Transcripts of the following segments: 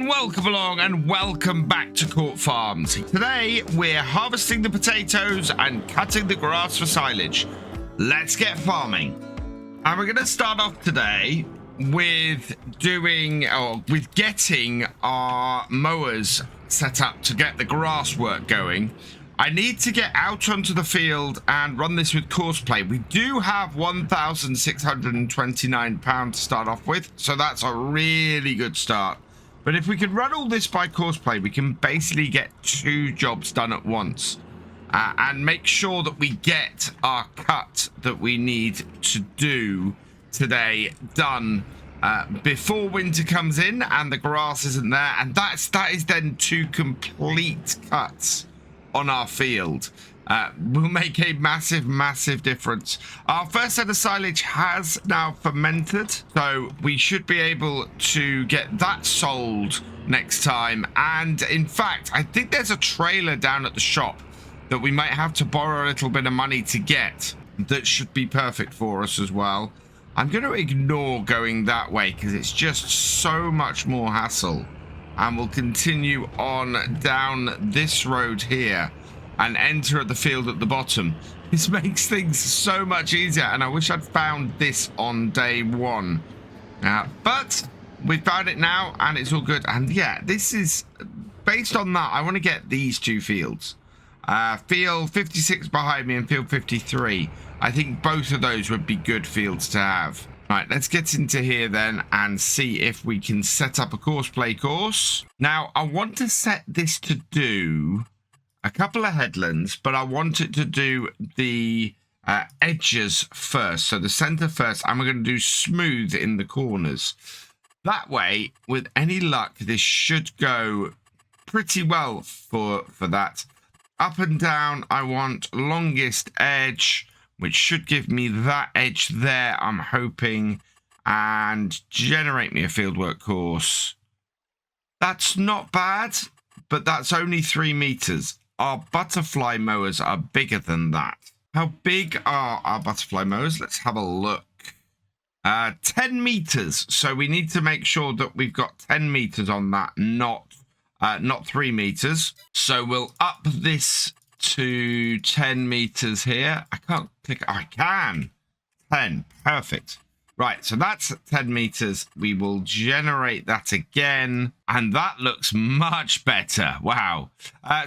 and welcome along and welcome back to Court Farms. Today we're harvesting the potatoes and cutting the grass for silage. Let's get farming. And we're going to start off today with getting our mowers set up to get the grass work going. I need to get out onto the field and run this with courseplay. We do have £1,629 to start off with, so that's a really good start. But if we could run all this by courseplay, we can basically get 2 jobs done at once and make sure that we get our cut that we need to do today done before winter comes in and the grass isn't there. And that is then 2 complete cuts on our field. Will make a massive difference. Our first set of silage has now fermented, so we should be able to get that sold next time. And in fact, I think there's a trailer down at the shop that we might have to borrow a little bit of money to get. That should be perfect for us as well. I'm going to ignore going that way because it's just so much more hassle. And we'll continue on down this road here and enter at the field at the bottom. This makes things so much easier, and I wish I'd found this on day 1. But we found it now, and it's all good. And yeah, this is based on that. I want to get these 2 fields. Field 56 behind me and field 53. I think both of those would be good fields to have. Right, let's get into here then and see if we can set up a courseplay course. Now, I want to set this to do a couple of headlands, but I want it to do the edges first. So the center first, and we're going to do smooth in the corners. That way, with any luck, this should go pretty well for that. Up and down, I want longest edge, which should give me that edge there, I'm hoping, and generate me a fieldwork course. That's not bad, but that's only 3 meters. Our butterfly mowers are bigger than that. How big are our butterfly mowers? Let's have a look. 10 meters. So we need to make sure that we've got 10 meters on that, not 3 meters. So we'll up this to 10 meters here. I can't click. Oh, I can. 10. Perfect. Right, so that's 10 meters. We will generate that again, and that looks much better. Wow.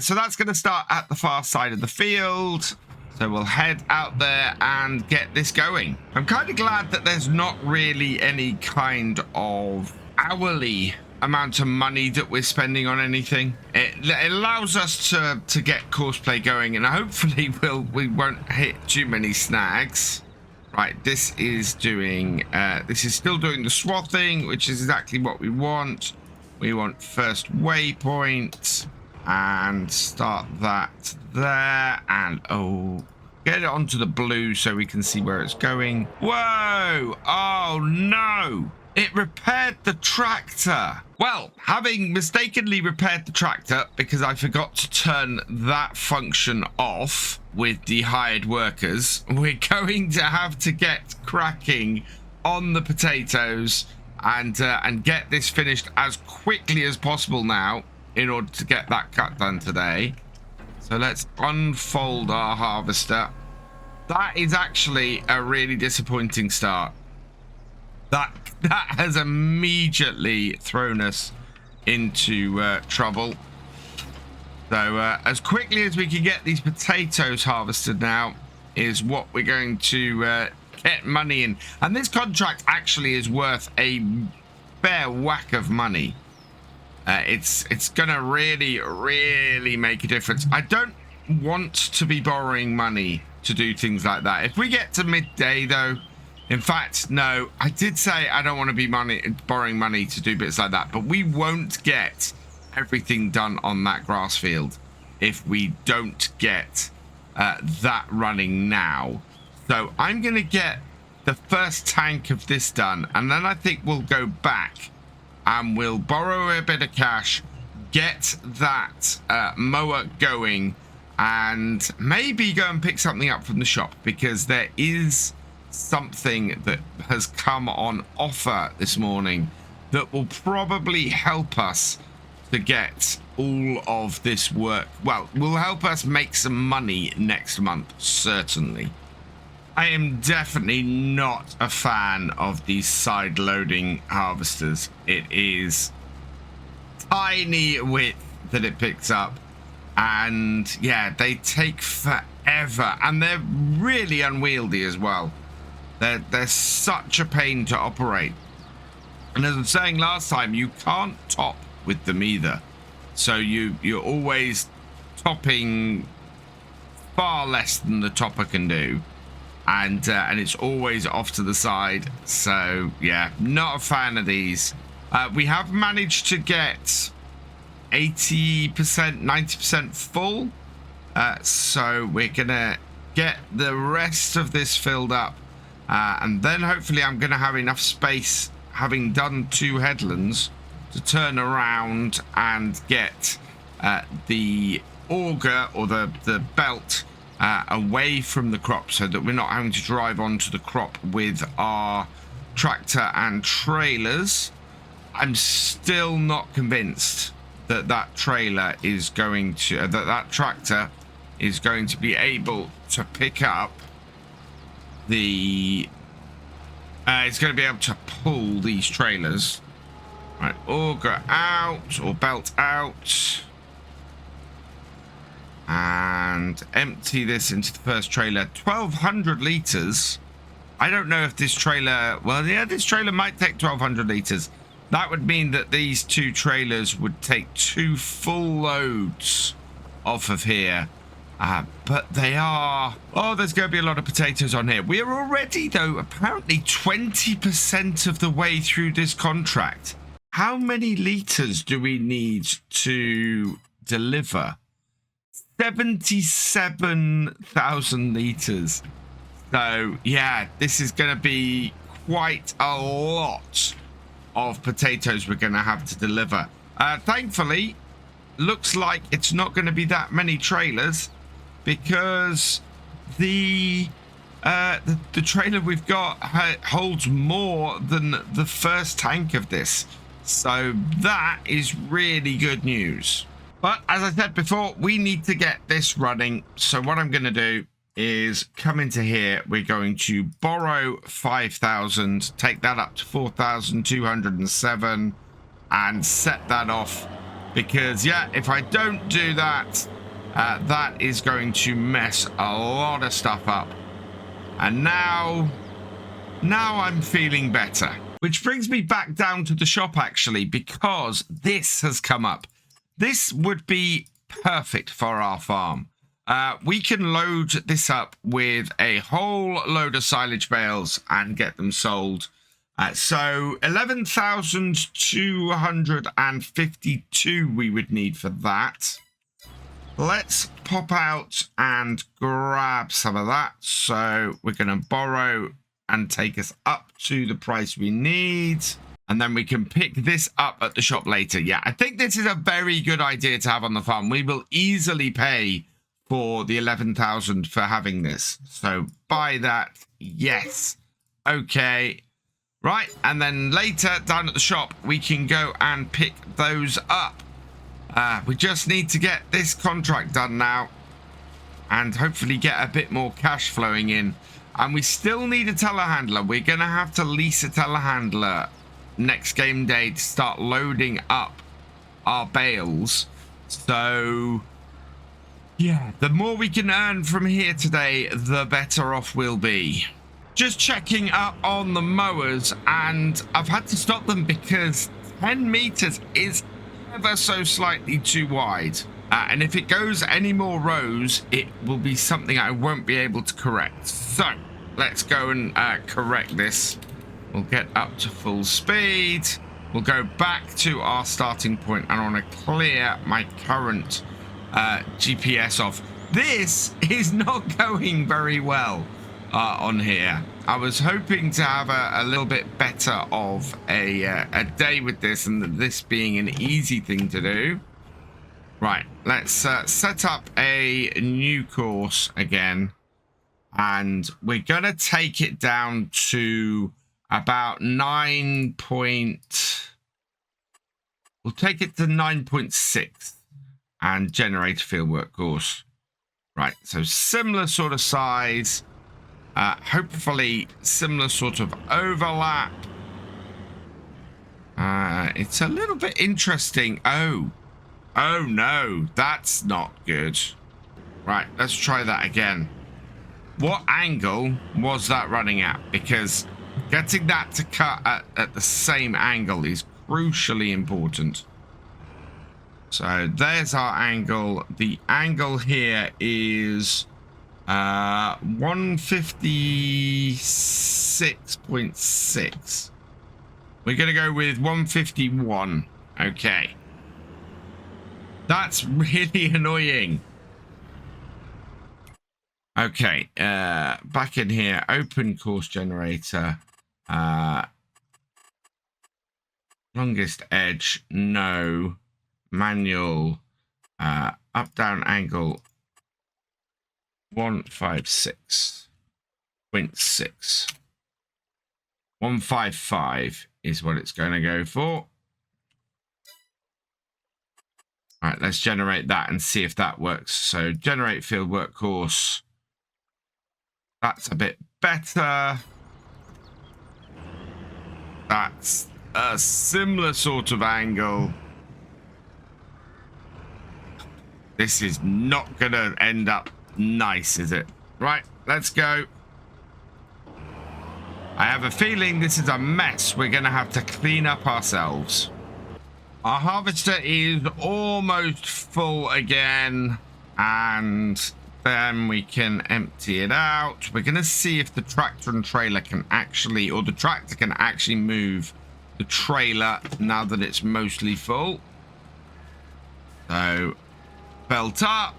So that's going to start at the far side of the field. So we'll head out there and get this going. I'm kind of glad that there's not really any kind of hourly amount of money that we're spending on anything. It allows us to get courseplay going, and hopefully we won't hit too many snags. Right, this is doing still doing the swathing, which is exactly what we want. We want first waypoint and start that there, and get it onto the blue so we can see where it's going. Whoa! Oh no! It repaired the tractor. Well, having mistakenly repaired the tractor because I forgot to turn that function off with the hired workers, we're going to have to get cracking on the potatoes and get this finished as quickly as possible now in order to get that cut done today. So let's unfold our harvester. That is actually a really disappointing start. That has immediately thrown us into trouble. So as quickly as we can get these potatoes harvested now is what we're going to get money in. And this contract actually is worth a fair whack of money. It's going to really make a difference. I don't want to be borrowing money to do things like that. If we get to midday though, in fact, no, I did say I don't want to be borrowing money to do bits like that, but we won't get everything done on that grass field if we don't get that running now. So I'm going to get the first tank of this done, and then I think we'll go back and we'll borrow a bit of cash, get that mower going, and maybe go and pick something up from the shop, because there is something that has come on offer this morning that will probably help us to get all of this work. Well, will help us make some money next month, certainly. I am definitely not a fan of these side loading harvesters. It is tiny width that it picks up, and yeah, they take forever, and they're really unwieldy as well. They're such a pain to operate. And as I was saying last time, you can't top with them either. So you're always topping far less than the topper can do. And it's always off to the side. So yeah, not a fan of these. We have managed to get 80%, 90% full. So we're gonna get the rest of this filled up. And then hopefully I'm gonna have enough space, having done 2 headlands, to turn around and get the auger or the belt away from the crop, so that we're not having to drive onto the crop with our tractor and trailers. I'm still not convinced that that trailer is going to that tractor is going to be able to pick up the it's going to be able to pull these trailers. Right, auger out, or belt out, and empty this into the first trailer. 1,200 liters. I don't know if this trailer, well, yeah, this trailer might take 1,200 liters. That would mean that these 2 trailers would take 2 full loads off of here. But they are, oh, there's going to be a lot of potatoes on here. We are already, though, apparently 20% of the way through this contract. How many liters do we need to deliver? 77,000 liters. So yeah, this is going to be quite a lot of potatoes we're going to have to deliver. Thankfully, looks like it's not going to be that many trailers, because the trailer we've got holds more than the first tank of this. So that is really good news. But as I said before, we need to get this running. So what I'm going to do is come into here. We're going to borrow 5,000, take that up to 4,207, and set that off. Because yeah, if I don't do that, that is going to mess a lot of stuff up. And now I'm feeling better. Which brings me back down to the shop, actually, because this has come up. This would be perfect for our farm. We can load this up with a whole load of silage bales and get them sold. So 11,252 we would need for that. Let's pop out and grab some of that. So we're going to borrow and take us up to the price we need. And then we can pick this up at the shop later. Yeah, I think this is a very good idea to have on the farm. We will easily pay for the 11,000 for having this. So buy that. Yes. Okay. Right. And then later down at the shop, we can go and pick those up. We just need to get this contract done now and hopefully get a bit more cash flowing in. And we still need a telehandler. We're going to have to lease a telehandler next game day to start loading up our bales. So yeah, the more we can earn from here today, the better off we'll be. Just checking up on the mowers, and I've had to stop them because 10 meters is ever so slightly too wide. And if it goes any more rows, it will be something I won't be able to correct. So let's go and correct this. We'll get up to full speed. We'll go back to our starting point, and I want to clear my current GPS off. This is not going very well on here. I was hoping to have a little bit better of a day with this, and this being an easy thing to do. Right, let's set up a new course again, and we're going to take it down to about 9 point... We'll take it to 9.6 and generate a fieldwork course. Right, so similar sort of size. Hopefully similar sort of overlap. It's a little bit interesting. Oh no, that's not good. Right, let's try that again. What angle was that running at? Because getting that to cut at the same angle is crucially important. So there's our angle. The angle here is 156.6. We're going to go with 151. Okay. That's really annoying. Okay, back in here, open course generator, longest edge, no, manual, up down angle, 156.6, 155 is what it's going to go for. All right, let's generate that and see if that works. So generate field work course. That's a bit better. That's a similar sort of angle. This is not going to end up nice, is it? Right, let's go. I have a feeling this is a mess we're going to have to clean up ourselves. Our harvester is almost full again, and then we can empty it out. We're going to see if the tractor and trailer can actually, or the tractor can actually move the trailer now that it's mostly full. So, belt up.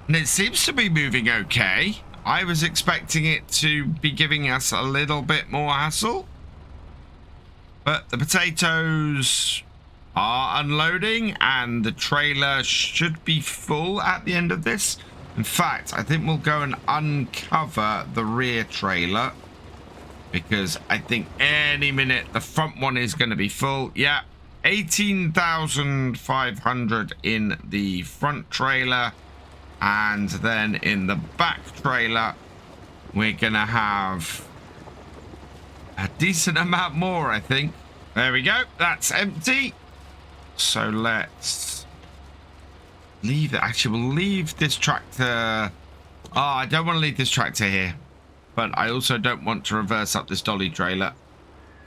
And it seems to be moving okay. I was expecting it to be giving us a little bit more hassle. But the potatoes are unloading and the trailer should be full at the end of this. In fact, I think we'll go and uncover the rear trailer because I think any minute the front one is going to be full. Yeah, 18,500 in the front trailer, and then in the back trailer we're going to have a decent amount more, I think. There we go. That's empty. So let's leave it. Actually, we'll leave this tractor. Oh, I don't want to leave this tractor here. But I also don't want to reverse up this dolly trailer.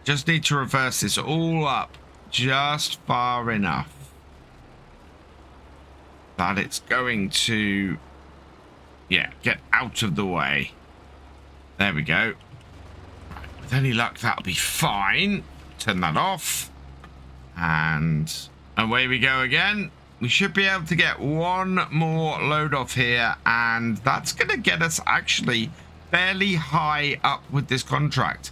Just need to reverse this all up just far enough that it's going to, yeah, get out of the way. There we go. With any luck, that'll be fine. Turn that off. And away we go again. We should be able to get one more load off here, and that's going to get us actually fairly high up with this contract.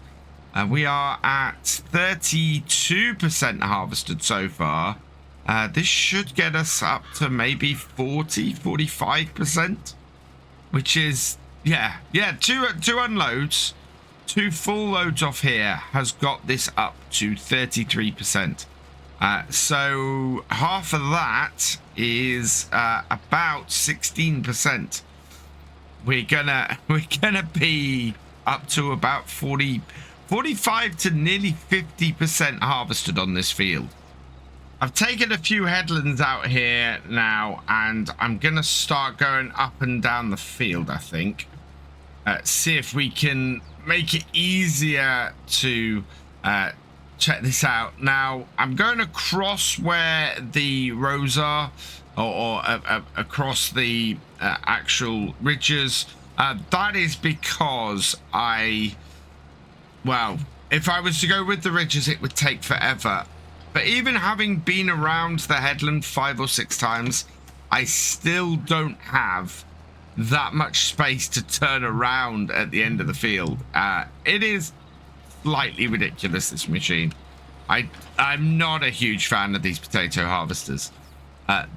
We are at 32% harvested so far. This should get us up to maybe 45%, which is, yeah, two unloads, 2 full loads off here has got this up to 33%. So half of that is about 16%. We're gonna be up to about 45 to nearly 50% harvested on this field. I've taken a few headlands out here now, and I'm gonna start going up and down the field, I think. See if we can make it easier to check this out. Now, I'm going across where the rows are, or across the actual ridges. That is because well, if I was to go with the ridges, it would take forever. But even having been around the headland 5 or 6 times, I still don't have that much space to turn around at the end of the field. It is slightly ridiculous, this machine. I'm not a huge fan of these potato harvesters.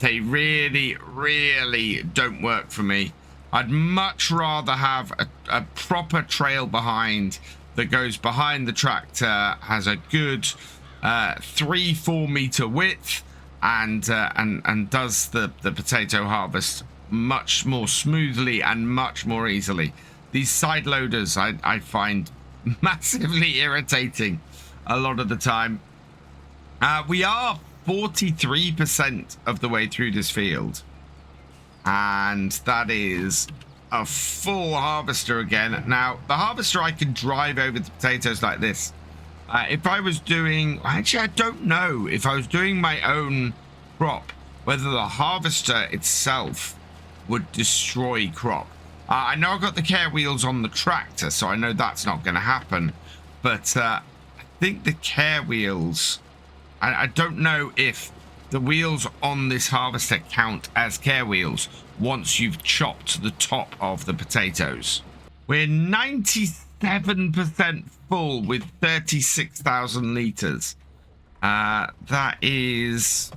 They really don't work for me. I'd much rather have a proper trail behind that goes behind the tractor, has a good 3-4 meter width, and does the potato harvest much more smoothly and much more easily. These side loaders I find massively irritating a lot of the time. We are 43% of the way through this field, and that is a full harvester again. Now, the harvester, I can drive over the potatoes like this. If I was doing, actually, I don't know if I was doing my own crop, whether the harvester itself would destroy crop. I know I've got the care wheels on the tractor, so I know that's not going to happen. But I think the care wheels, I don't know if the wheels on this harvester count as care wheels once you've chopped the top of the potatoes. We're 97% full with 36,000 litres. That is...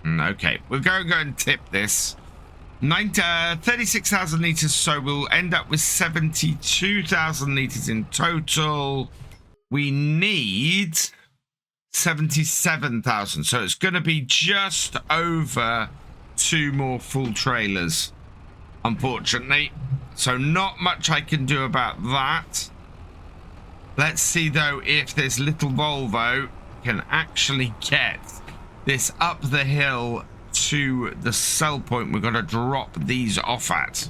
okay, we'll go and tip this. 36,000 litres, so we'll end up with 72,000 litres in total. We need 77,000, so it's going to be just over 2 more full trailers, unfortunately. So not much I can do about that. Let's see, though, if this little Volvo can actually get this up the hill to the sell point we're going to drop these off at.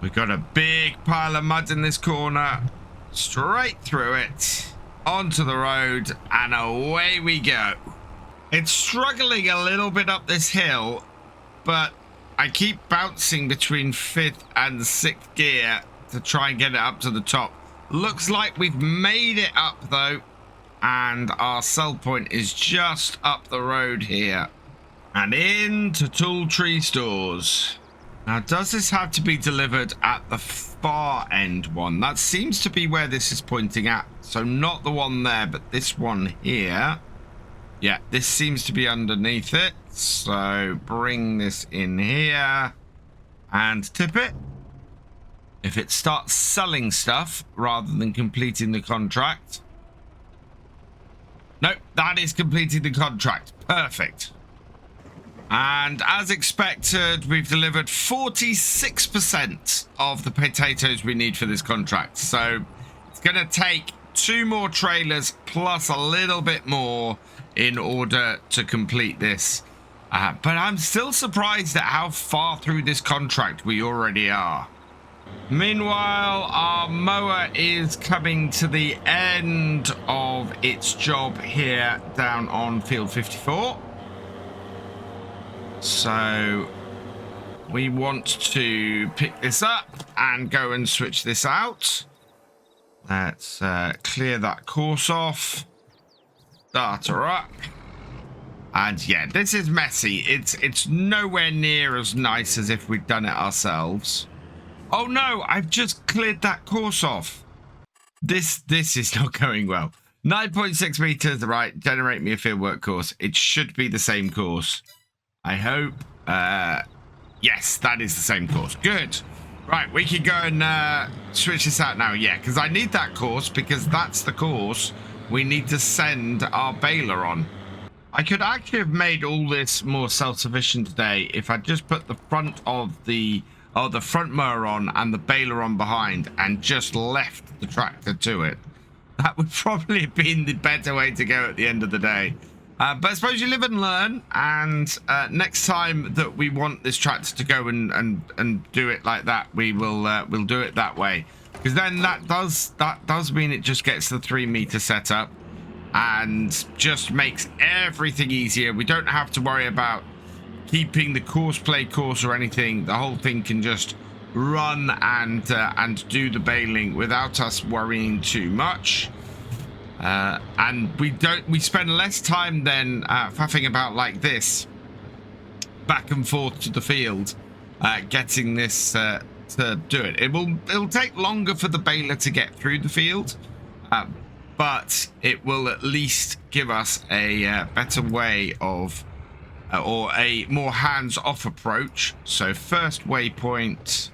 We've got a big pile of mud in this corner. Straight through it, onto the road, and away we go. It's struggling a little bit up this hill, but I keep bouncing between 5th and 6th gear to try and get it up to the top. Looks like we've made it up, though, and our sell point is just up the road here and into Tall Tree Stores. Now, does this have to be delivered at the far end one? That seems to be where this is pointing at. So not the one there, but this one here. Yeah, this seems to be underneath it. So bring this in here and tip it. If it starts selling stuff rather than completing the contract. Nope, that is completing the contract. Perfect. And as expected, we've delivered 46% of the potatoes we need for this contract. So it's going to take 2 more trailers plus a little bit more in order to complete this. But I'm still surprised at how far through this contract we already are. Meanwhile, our mower is coming to the end of its job here down on field 54. So we want to pick this up and go and switch this out. Let's clear that course off. Start her up. And yeah, this is messy. It's nowhere near as nice as if we'd done it ourselves. Oh no, I've just cleared that course off. This is not going well. 9.6 meters, right, generate me a fieldwork course. It should be the same course. I hope. Yes, that is the same course. Good. Right, we can go and switch this out now. Yeah, because I need that course because that's the course we need to send our baler on. I could actually have made all this more self-sufficient today if I just put the front of the front mower on and the baler on behind and just left the tractor to it. That would probably have been the better way to go at the end of the day. But I suppose you live and learn, and next time that we want this tractor to go and do it like that, we'll do it that way. Because then that does mean it just gets the 3 meter setup and just makes everything easier. We don't have to worry about keeping the course or anything. The whole thing can just run and do the baling without us worrying too much. And we spend less time then faffing about like this back and forth to the field getting this to do it. It'll take longer for the baler to get through the field, but it will at least give us a better way of or a more hands-off approach. So first waypoint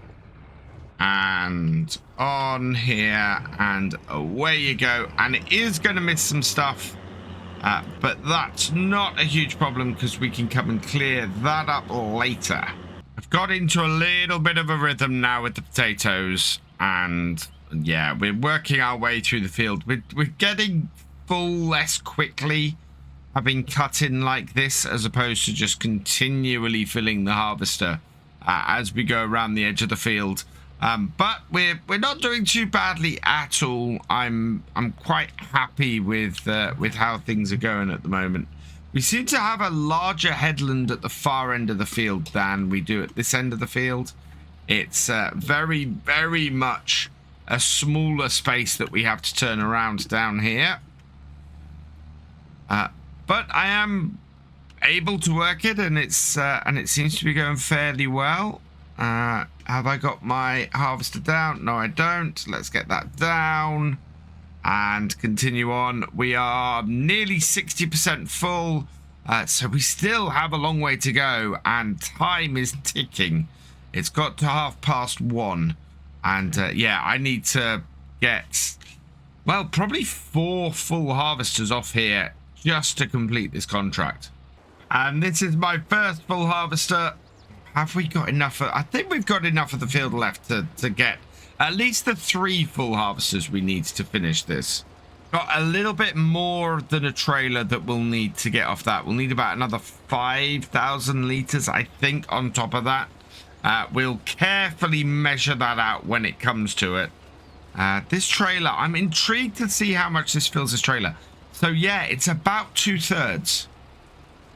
and on here and away you go. And it is going to miss some stuff But that's not a huge problem because we can come and clear that up later. I've got into a little bit of a rhythm now with the potatoes, and yeah, we're working our way through the field. We're getting full less quickly, having cut in like this, as opposed to just continually filling the harvester as we go around the edge of the field. But we're not doing too badly at all. I'm quite happy with how things are going at the moment. We seem to have a larger headland at the far end of the field than we do at this end of the field. It's very, very much a smaller space that we have to turn around down here. But I am able to work it, and it seems to be going fairly well. Have I got my harvester down? No, I don't. Let's get that down and continue on. We are nearly 60% full, so we still have a long way to go, and time is ticking. It's got to 1:30, and yeah, I need to get, well, probably 4 full harvesters off here just to complete this contract. And this is my first full harvester. Have we got enough? I think we've got enough of the field left to get at least the 3 full harvesters we need to finish this. Got a little bit more than a trailer that we'll need to get off that. We'll need about another 5,000 litres, I think, on top of that. We'll carefully measure that out when it comes to it. This trailer, I'm intrigued to see how much this fills this trailer. So yeah, it's about 2/3.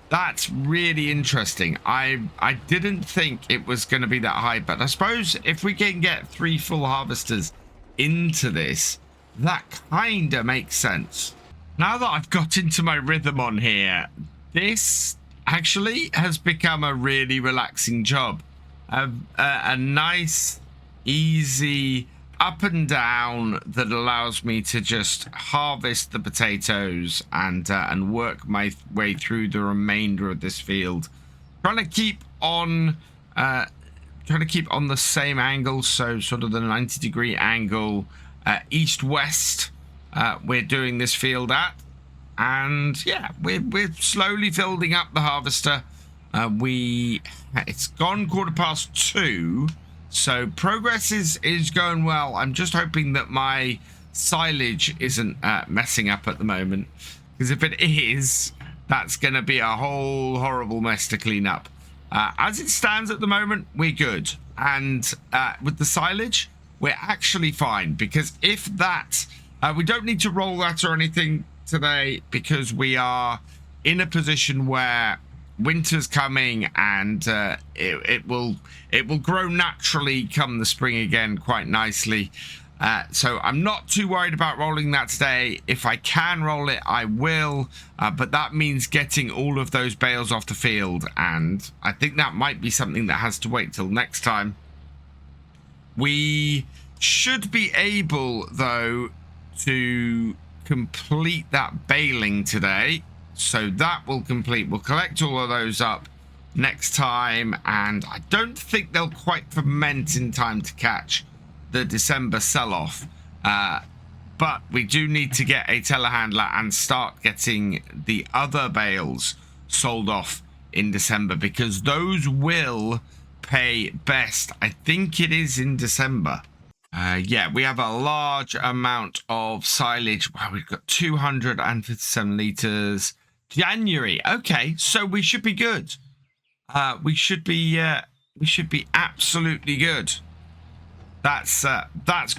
That's really interesting. I didn't think it was going to be that high, but I suppose if we can get 3 full harvesters into this, that kind of makes sense. Now that I've got into my rhythm on here, this actually has become a really relaxing job. A nice, easy up and down that allows me to just harvest the potatoes and work my way through the remainder of this field. Trying to keep on the same angle, so sort of the 90-degree angle east-west we're doing this field at. And yeah, we're slowly building up the harvester. It's gone 2:15. So progress is going well. I'm just hoping that my silage isn't messing up at the moment, because if it is, that's going to be a whole horrible mess to clean up. As it stands at the moment, we're good. And with the silage, we're actually fine, because if that, we don't need to roll that or anything today, because we are in a position where winter's coming, and it will grow naturally come the spring again quite nicely. So I'm not too worried about rolling that today. If I can roll it, I will, but that means getting all of those bales off the field, and I think that might be something that has to wait till next time. We should be able, though, to complete that baling today. So that will complete. We'll collect all of those up next time, and I don't think they'll quite ferment in time to catch the December sell-off. But we do need to get a telehandler and start getting the other bales sold off in December, because those will pay best. I think it is in December. Yeah, we have a large amount of silage. Wow, we've got 257 litres. January. Okay, so we should be good. We should be absolutely good. That's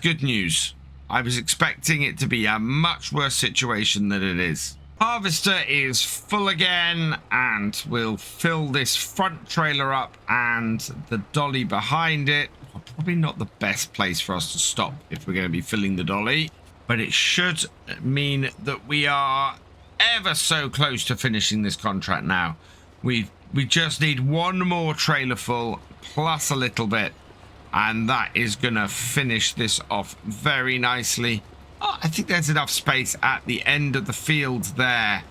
good news. I was expecting it to be a much worse situation than it is. Harvester is full again, and we'll fill this front trailer up and the dolly behind it. Probably not the best place for us to stop if we're going to be filling the dolly, but it should mean that we are ever so close to finishing this contract now. We just need one more trailer full plus a little bit, and that is gonna finish this off very nicely. Oh, I think there's enough space at the end of the field there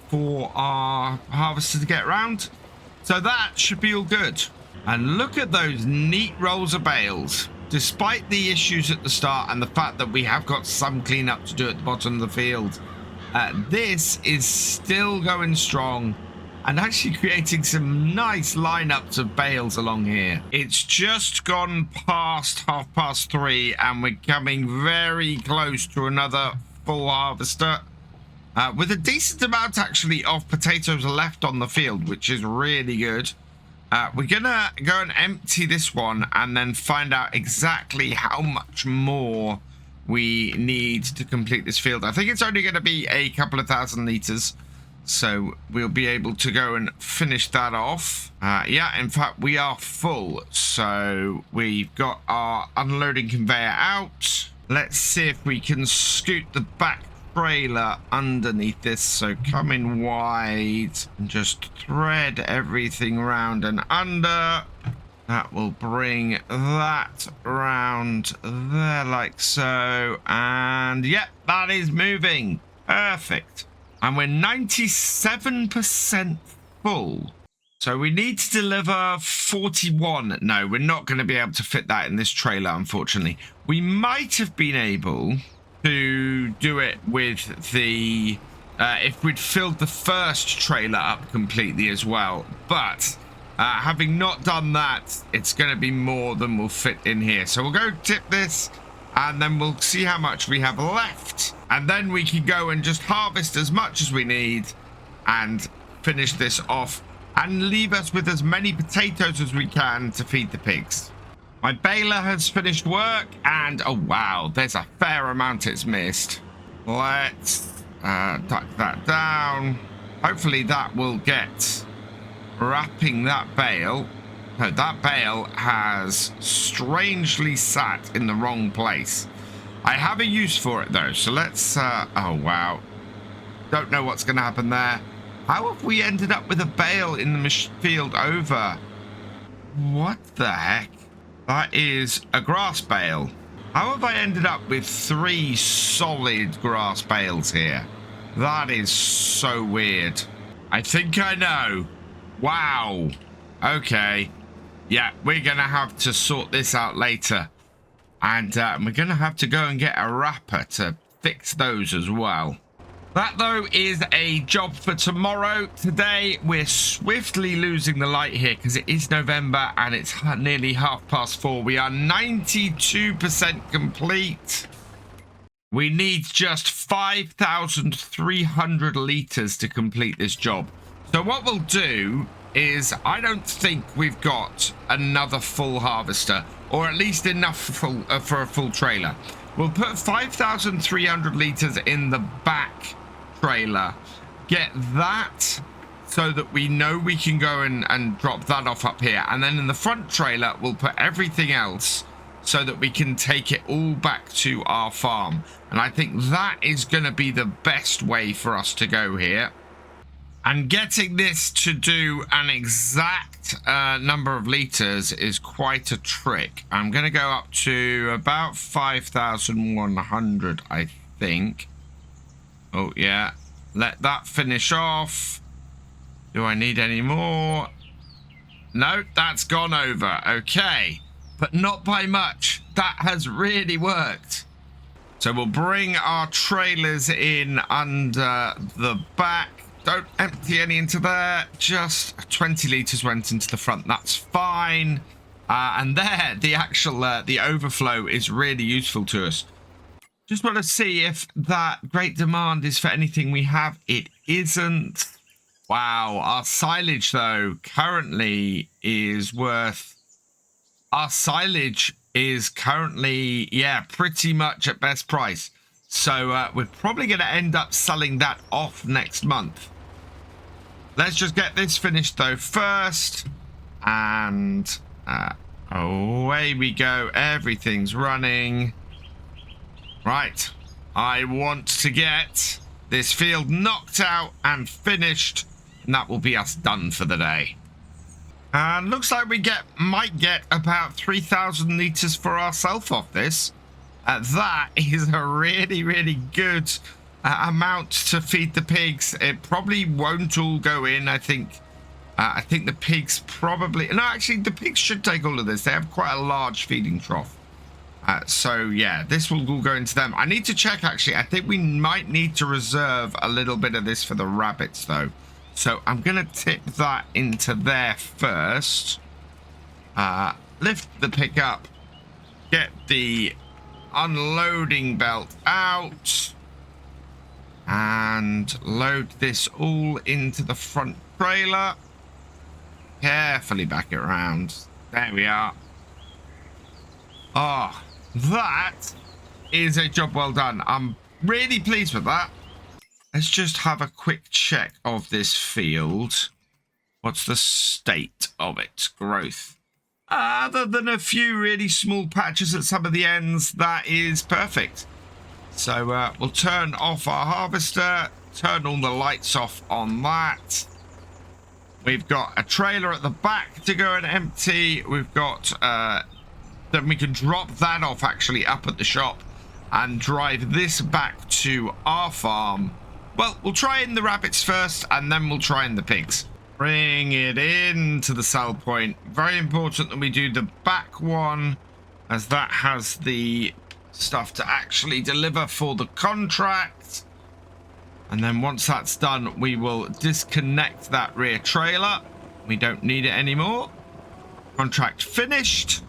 for our harvester to get around, so that should be all good. And look at those neat rolls of bales. Despite the issues at the start and the fact that we have got some cleanup to do at the bottom of the field, This is still going strong and actually creating some nice lineups of bales along here. It's just gone past 3:30 and we're coming very close to another full harvester. With a decent amount actually of potatoes left on the field, which is really good. We're gonna go and empty this one and then find out exactly how much more we need to complete this field. I think it's only going to be a couple of thousand liters, so we'll be able to go and finish that off. Yeah, in fact, we are full, so we've got our unloading conveyor out. Let's see if we can scoot the back trailer underneath this, so come in wide and just thread everything round and under. That will bring that round there like so, and yep, that is moving. Perfect. And we're 97% full, so we need to deliver 41. No, we're not going to be able to fit that in this trailer, unfortunately. We might have been able to do it with the if we'd filled the first trailer up completely as well, but having not done that, it's going to be more than will fit in here. So we'll go tip this and then we'll see how much we have left, and then we can go and just harvest as much as we need and finish this off and leave us with as many potatoes as we can to feed the pigs. My baler has finished work, and oh wow, there's a fair amount it's missed. Let's tuck that down. Hopefully that will get wrapping that bale. No, that bale has strangely sat in the wrong place. I have a use for it though, so let's oh wow, don't know what's gonna happen there. How have we ended up with a bale in the field over? What the heck? That is a grass bale. How have I ended up with 3 solid grass bales here? That is so weird. I think I know. Wow. Okay. Yeah, we're going to have to sort this out later. And we're going to have to go and get a wrapper to fix those as well. That, though, is a job for tomorrow. Today, we're swiftly losing the light here because it is November and it's nearly 4:30. We are 92% complete. We need just 5,300 liters to complete this job. So what we'll do is, I don't think we've got another full harvester, or at least enough for a full trailer. We'll put 5,300 liters in the back trailer, get that so that we know we can go and drop that off up here, and then in the front trailer we'll put everything else so that we can take it all back to our farm. And I think that is going to be the best way for us to go here. And getting this to do an exact number of liters is quite a trick. I'm going to go up to about 5,100, I think. Oh, yeah. Let that finish off. Do I need any more? No, that's gone over. Okay. But not by much. That has really worked. So we'll bring our trailers in under the back. Don't empty any into there. Just 20 liters went into the front. That's fine. And there, the actual the overflow is really useful to us. Just want to see if that great demand is for anything we have. It isn't. Wow. Our silage, though, currently is worth... Our silage is currently, yeah, pretty much at best price. So we're probably going to end up selling that off next month. Let's just get this finished, though, first. And away we go. Everything's running. Right. I want to get this field knocked out and finished. And that will be us done for the day. And looks like we might get about 3,000 liters for ourselves off this. That is a really, really good amount to feed the pigs. It probably won't all go in. I think the pigs probably... No, actually, the pigs should take all of this. They have quite a large feeding trough. So yeah, this will all go into them. I need to check, actually. I think we might need to reserve a little bit of this for the rabbits, though. So I'm going to tip that into there first. Lift the pickup. Get the unloading belt out. And load this all into the front trailer. Carefully back it around. There we are. Oh, that is a job well done. I'm really pleased with that. Let's just have a quick check of this field. What's the state of its growth? Other than a few really small patches at some of the ends, that is perfect. So we'll turn off our harvester, turn all the lights off on that. We've got a trailer at the back to go and empty. We've got, then we can drop that off actually up at the shop and drive this back to our farm. Well, we'll try in the rabbits first and then we'll try in the pigs. Bring it in to the sell point. Very important that we do the back one, as that has the stuff to actually deliver for the contract. And then once that's done, we will disconnect that rear trailer. We don't need it anymore. Contract finished.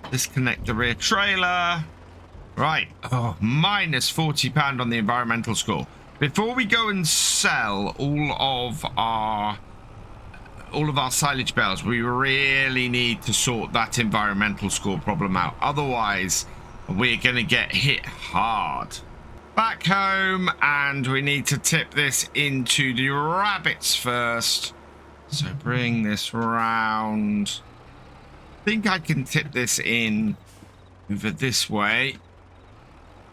Disconnect the rear trailer. Right. Oh, minus £40 on the environmental score. Before we go and sell all of our silage bales, we really need to sort that environmental score problem out. Otherwise, we're going to get hit hard. Back home, and we need to tip this into the rabbits first. So bring this round. I think I can tip this in over this way.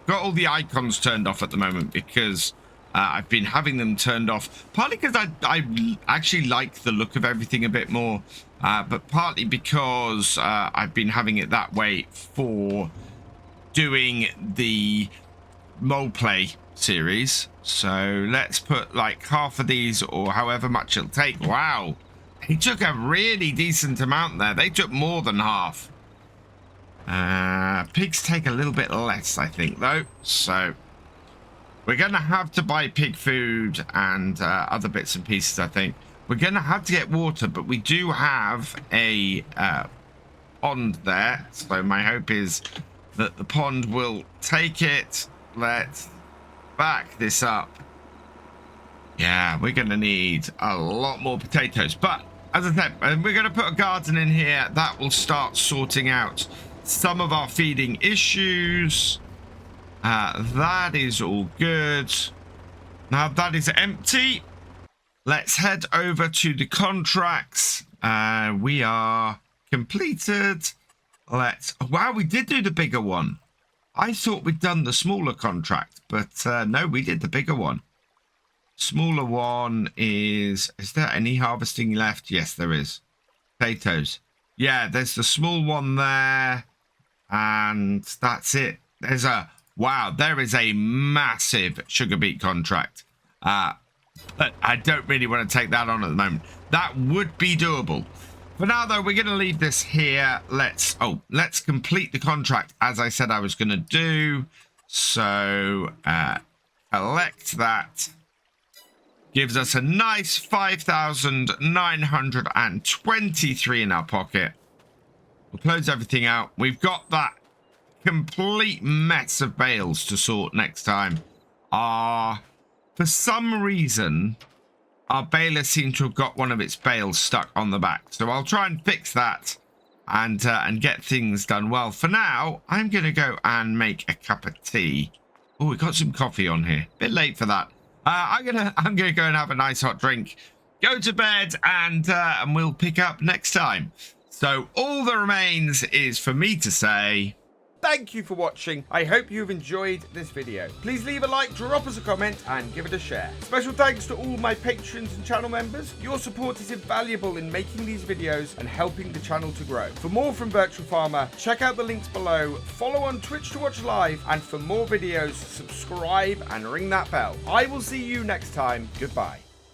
Got all the icons turned off at the moment because I've been having them turned off. Partly because I actually like the look of everything a bit more, but partly because I've been having it that way for doing the mole play series. So let's put like half of these or however much it'll take. Wow, they took a really decent amount there. They took more than half. Pigs take a little bit less, I think, though. So we're going to have to buy pig food and other bits and pieces, I think. We're going to have to get water, but we do have a pond there. So my hope is that the pond will take it. Let's back this up. Yeah, we're going to need a lot more potatoes. But as I said, we're going to put a garden in here. That will start sorting out some of our feeding issues. That is all good. Now that is empty. Let's head over to the contracts. We are completed. Wow, we did do the bigger one. I thought we'd done the smaller contract, but no, we did the bigger one. Smaller one is there any harvesting left? Yes, there is. Potatoes. Yeah, there's the small one there. And that's it. Wow, there is a massive sugar beet contract. But I don't really want to take that on at the moment. That would be doable. For now, though, we're going to leave this here. Let's complete the contract as I said I was going to do. So, collect that. Gives us a nice 5,923 in our pocket. We'll close everything out. We've got that complete mess of bales to sort next time. For some reason, our baler seemed to have got one of its bales stuck on the back. So I'll try and fix that and get things done well. For now, I'm going to go and make a cup of tea. Oh, we got some coffee on here. Bit late for that. I'm gonna go and have a nice hot drink, go to bed, and we'll pick up next time. So all that remains is for me to say thank you for watching. I hope you've enjoyed this video. Please leave a like, drop us a comment, and give it a share. Special thanks to all my patrons and channel members. Your support is invaluable in making these videos and helping the channel to grow. For more from Virtual Farmer, check out the links below, follow on Twitch to watch live, and for more videos, subscribe and ring that bell. I will see you next time. Goodbye.